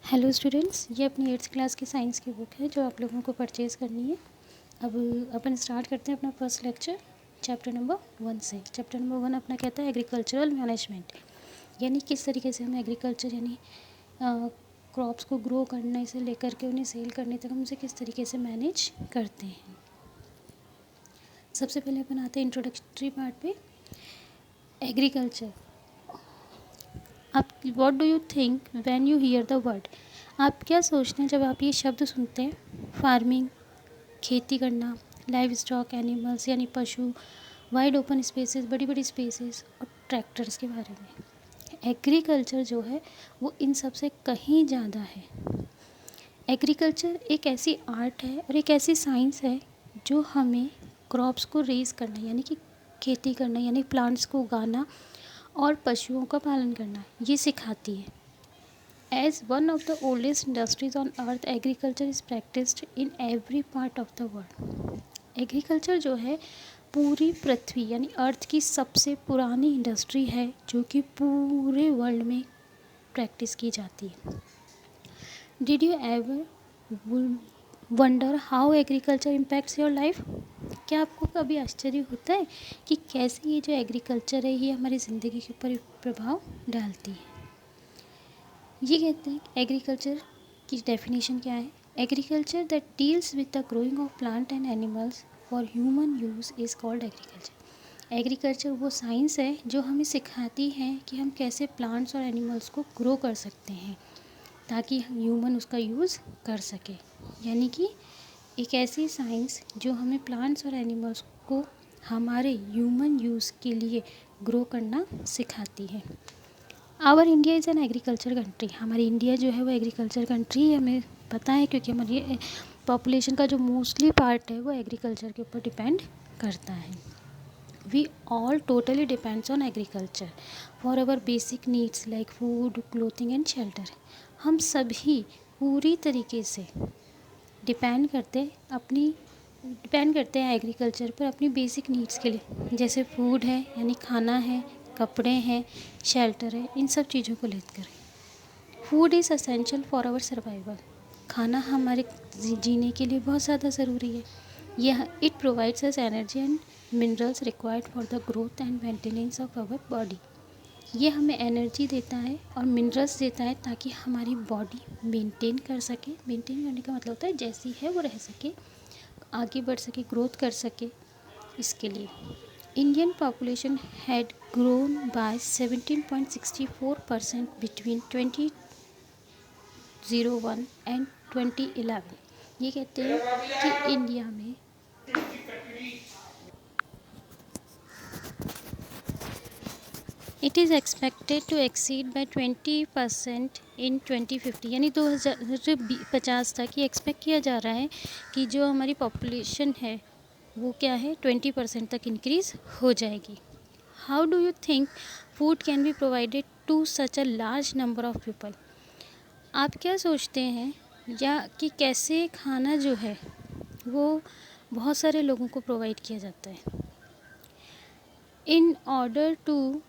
Hello students, ये अपनी 8th class की साइंस की बुक है जो आप लोगों को परचेज़ करनी है। अब अपन स्टार्ट करते हैं अपना फर्स्ट लेक्चर चैप्टर नंबर 1 से। चैप्टर नंबर 1 अपना कहता है एग्रीकल्चरल मैनेजमेंट, यानी किस तरीके से हम एग्रीकल्चर यानी क्रॉप्स को ग्रो करने से लेकर के उन्हें सेल करने तक हम उसे किस तरीके से मैनेज करते हैं। सबसे पहले अपन आते हैं इंट्रोडक्टरी पार्ट पे। एग्रीकल्चर, आप what do you think when you here the word, आप क्या सोचते हैं जब आप ये शब्द सुनते हैं। फार्मिंग, खेती करना, लाइव स्टॉक एनिमल्स यानी पशु, वाइड ओपन स्पेसेस, बड़ी बड़ी स्पेसेस और ट्रैक्टर्स के बारे में। एग्रीकल्चर जो है वो इन सब से कहीं ज़्यादा है। एग्रीकल्चर एक ऐसी आर्ट है और एक ऐसी साइंस है जो हमें क्रॉप्स को रेज़ करना यानी कि खेती करना यानी प्लांट्स को उगाना और पशुओं का पालन करना ये सिखाती है। As one of the oldest industries on earth, agriculture is practised in every part of the world. Agriculture जो है पूरी पृथ्वी यानी अर्थ की सबसे पुरानी इंडस्ट्री है जो कि पूरे वर्ल्ड में प्रैक्टिस की जाती है। Did you ever wonder how agriculture impacts your life, क्या आपको कभी आश्चर्य होता है कि कैसे ये जो एग्रीकल्चर है ये हमारी ज़िंदगी के ऊपर प्रभाव डालती है। ये कहते हैं एग्रीकल्चर की डेफिनेशन क्या है। Agriculture that deals with the growing of plant and animals for human use is called agriculture. Agriculture वो साइंस है जो हमें सिखाती है कि हम कैसे प्लांट्स और एनिमल्स को ग्रो कर सकते हैं ताकि ह्यूमन उसका यूज़ कर सके। यानी कि एक ऐसी साइंस जो हमें प्लांट्स और एनिमल्स को हमारे ह्यूमन यूज़ के लिए ग्रो करना सिखाती है। Our India is an agriculture country, हमारी इंडिया जो है वो एग्रीकल्चर कंट्री है, हमें पता है क्योंकि हमारी पॉपुलेशन का जो मोस्टली पार्ट है वो एग्रीकल्चर के ऊपर डिपेंड करता है। We all totally depends on agriculture for our basic needs like food, clothing and shelter. हम सभी पूरी तरीके से डिपेंड करते हैं एग्रीकल्चर पर अपनी बेसिक नीड्स के लिए, जैसे फूड है यानी खाना है, कपड़े हैं, शेल्टर है, इन सब चीज़ों को लेकर। Food is essential for our survival, खाना हमारे जीने के लिए बहुत ज़्यादा ज़रूरी है। यह it provides us energy and minerals required for the growth and maintenance of our body. ये हमें एनर्जी देता है और मिनरल्स देता है ताकि हमारी बॉडी मेंटेन कर सके। मेंटेन करने का मतलब होता है जैसी है वो रह सके, आगे बढ़ सके, ग्रोथ कर सके। इसके लिए Indian population had grown by 17.64% between 2001 and 2011। ये कहते हैं कि इंडिया में it is expected to exceed by 20% in 2050, यानी 2050 तक ये एक्सपेक्ट किया जा रहा है कि जो हमारी पॉपुलेशन है वो क्या है 20% तक इंक्रीज़ हो जाएगी। How do you think food can be provided to such a large number of people, आप क्या सोचते हैं या कि कैसे खाना जो है वो बहुत सारे लोगों को प्रोवाइड किया जाता है। In order to